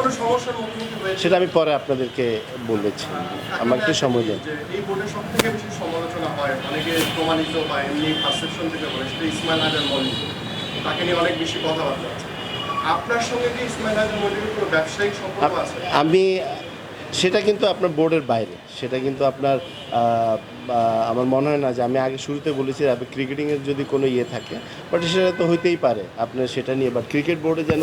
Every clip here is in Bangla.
কোনো সমস্যার মুখোমুখি হয়েছে? সেটা আমি পরে আপনাদেরকে বলেছি, আমার একটু সময় দেন। যে এই বোর্ডের সবথেকে বেশি সমালোচনা হয়, অনেকে প্রমাণিত বা এমনি পারসেপশন থেকে বলে, সেটা ইসমাইল হায়দার মল্লিক। তাকে নিয়ে অনেক বেশি কথাবার্তা আছে। আপনার সঙ্গে কি ইসমাইল হায়দার মল্লিকের কোনো ব্যবসায়িক সম্পর্ক আছে? আমি সেটা কিন্তু আপনার বোর্ডের বাইরে, সেটা কিন্তু আপনার আমার মনে হয় না যে আমি আগে শুরুতে বলেছি ক্রিকেটিংয়ের যদি কোনো ইয়ে থাকে, বাট সেটা তো হইতেই পারে আপনার সেটা নিয়ে, বাট ক্রিকেট বোর্ডে যেন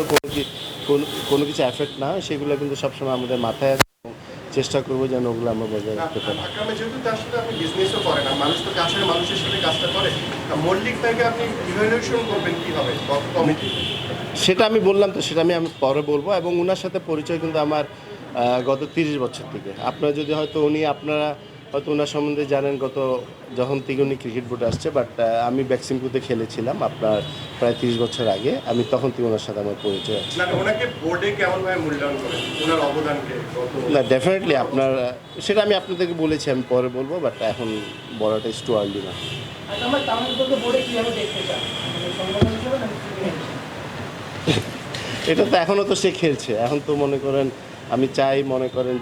কোনো কিছু এফেক্ট না হয় সেগুলো কিন্তু সবসময় আমাদের মাথায় আছে এবং চেষ্টা করবো যেন ওগুলো আমরা বজায় রাখতে পারি। আকরামে যেহেতু তার সাথে আপনি বিজনেসও করেন, আর মানুষ তো কাছের মানুষের সাথে কাজটা করে, মল্লিক ভাইকে আপনি ইভ্যালুয়েশন করবেন কীভাবে কমিটি? সেটা আমি বললাম তো, সেটা আমি পরে বলবো। এবং ওনার সাথে পরিচয় কিন্তু আমার গত 30 বছর থেকে। আপনারা যদি হয়তো আপনারা হয়তো ওনার সম্বন্ধে জানেন, যখন থেকে উনি ক্রিকেট বোর্ডে আসছে, বাট আমি ব্যাক্সিমপুরতে খেলেছিলাম আপনার প্রায় 30 বছর আগে। আমি তখন থেকে ওনার সাথে আমার পরিচয় আছে। ওনাকে বোর্ডে কেমনভাবে মূল্যায়ন করেন, ওনার অবদানকে? না, ডেফিনেটলি আপনার সেটা আমি আপনাদেরকে বলেছি, আমি পরে বলবো, বাট এখন বলাটা একটু আর্লি না। এটা তো এখনও তো সে খেলছে, এখন তো মনে করেন আমি চাই মনে করেন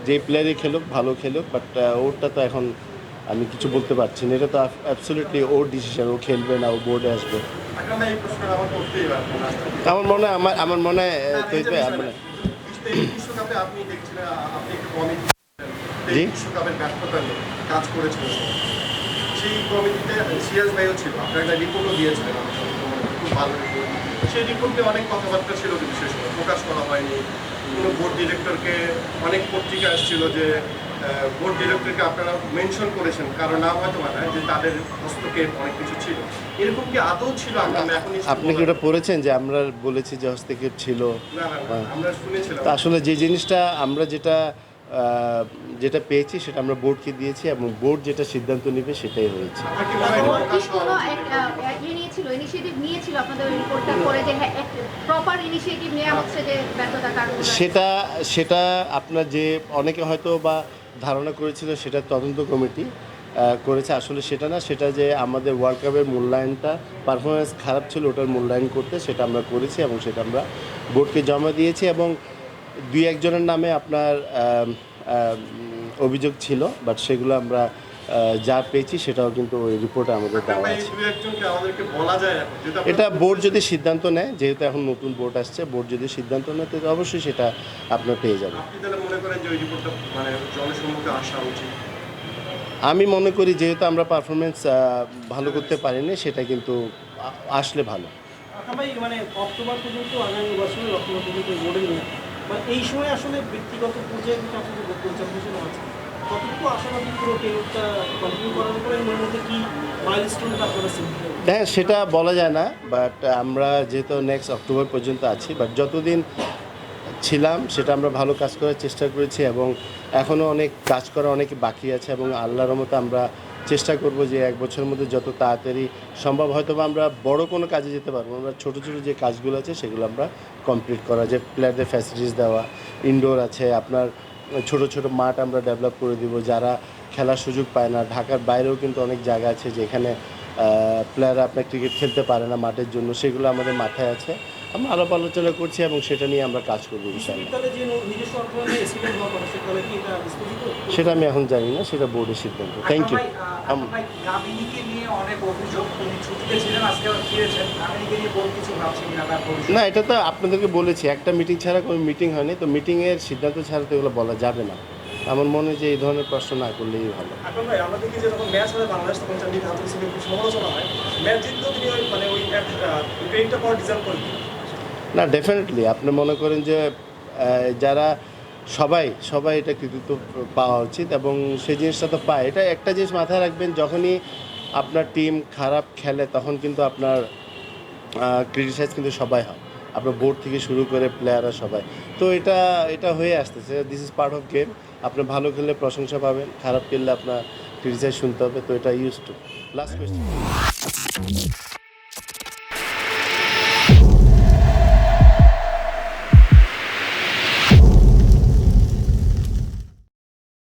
যে প্লেয়ারই খেলুক, ভালো খেলুক, বাট ওরটা তো এখন আমি কিছু বলতে পারছি না। এটা তো অ্যাবসলিউটলি ওর ডিসিশন, ও খেলবে না ও বোর্ডে আসবে। আমার মনে হয় আমার মনে হয় বিশ্বকাপে আপনি দেখছিলেন, আপনি একটু কমিটি জি বিশ্বকাপের ব্যর্থতা নিয়ে কাজ করেছিলেন, সেই কমিটিতে সিরাজ ভাইও ছিল, আপনার একটা রিপোর্টও দিয়েছিলেন, খুব ভালো রিপোর্ট। সেই রিপোর্টে অনেক কথাবার্তা ছিল, বিশেষ করে প্রকাশ করা হয়নি। কোনো বোর্ড ডিরেক্টরকে অনেক পত্রিকা আসছিল যে বোর্ড ডিরেক্টরকে আপনারা মেনশন করেছেন, কারণ নাম হয়তো মানে যে তাদের হস্তক্ষেপ অনেক কিছু ছিল, এরকম কি আদৌ ছিল? আপনি কি ওটা পড়েছেন যে আমরা বলেছি যে হস্তক্ষেপ ছিল? না, আমরা শুনেছিলাম। তা আসলে যে জিনিসটা আমরা যেটা পেয়েছি সেটা আমরা বোর্ডকে দিয়েছি এবং বোর্ড যেটা সিদ্ধান্ত নেবে সেটাই হয়েছে। সেটা আপনার যে অনেকে হয়তো বা ধারণা করেছিল সেটা তদন্ত কমিটি করেছে, আসলে সেটা না। সেটা যে আমাদের ওয়ার্ল্ড কাপের মূল্যায়নটা পারফরমেন্স খারাপ ছিল, ওটার মূল্যায়ন করতে সেটা আমরা করেছি এবং সেটা আমরা বোর্ডকে জমা দিয়েছি। এবং 2-1 জনের নামে আপনার অভিযোগ ছিল, বাট সেগুলো আমরা যা পেয়েছি সেটাও কিন্তু ওই রিপোর্টে আমাদের দেওয়া আছে। এটা বোর্ড যদি সিদ্ধান্ত নেয়, যেহেতু এখন নতুন বোর্ড আসছে, বোর্ড যদি সিদ্ধান্ত নেয় তো অবশ্যই সেটা আপনার পেয়ে যাবেন। আমি মনে করি যেহেতু আমরা পারফরমেন্স ভালো করতে পারিনি, সেটা কিন্তু আসলে ভালো। মানে অক্টোবর পর্যন্ত, আগামী বছরের অক্টোবর পর্যন্ত বোর্ডে নিয়ে, মানে এই সময় আসলে ব্যক্তিগত পর্যায়ে কিন্তু আপনাদের পরিচালনা আছে, কতটুকু আশাবাদী পুরো টেবিলটা কন্টিনিউ করার পরে এর মধ্যে কি মাইলস্টোনটা আপনারা হ্যাঁ, সেটা বলা যায় না, বাট আমরা যেহেতু নেক্সট অক্টোবর পর্যন্ত আছি, বাট যতদিন ছিলাম সেটা আমরা ভালো কাজ করার চেষ্টা করেছি এবং এখনও অনেক কাজ করা অনেক বাকি আছে। এবং আল্লাহর রহমতে আমরা চেষ্টা করব যে 1 বছরের মধ্যে যত তাড়াতাড়ি সম্ভব হয়তো বা আমরা বড় কোনো কাজে যেতে পারবো, আমরা ছোটো ছোটো যে কাজগুলো আছে সেগুলো আমরা কমপ্লিট করা, যে প্লেয়ারদের ফ্যাসিলিটিস দেওয়া, ইনডোর আছে আপনার ছোট ছোট মাঠ আমরা ডেভেলপ করে দিব, যারা খেলার সুযোগ পায় না। ঢাকার বাইরেও কিন্তু অনেক জায়গা আছে যেখানে প্লেয়াররা আপনার ক্রিকেট খেলতে পারে না মাঠের জন্য, সেগুলো আমাদের মাথায় আছে, আমরা আলাপ আলোচনা করছি এবং সেটা নিয়ে আমরা কাজ করবো ইনশাআল্লাহ। সেটা আমি এখন জানি না, সেটা বোর্ডের সিদ্ধান্ত। Thank you. না, এটা তো আপনাদেরকে বলেছি, একটা মিটিং ছাড়া কোনো মিটিং হয়নি, তো মিটিংয়ের সিদ্ধান্ত ছাড়া তো এগুলো বলা যাবে না। আমার মনে হয় যে এই ধরনের প্রশ্ন না করলেই ভালো। না, ডেফিনেটলি আপনি মনে করেন যে যারা সবাই এটা কৃতিত্ব পাওয়া উচিত এবং সেই জিনিসটা তো পায়। এটা একটা জিনিস মাথায় রাখবেন, যখনই আপনার টিম খারাপ খেলে তখন কিন্তু আপনার ক্রিটিসাইজ কিন্তু সবাই হয়, আপনার বোর্ড থেকে শুরু করে প্লেয়াররা সবাই। তো এটা হয়ে আসতেছে, this is part of game. আপনি ভালো খেললে প্রশংসা পাবেন, খারাপ খেললে আপনার ক্রিটিসাইজ শুনতে হবে, তো এটা ইউজ টু। Last question.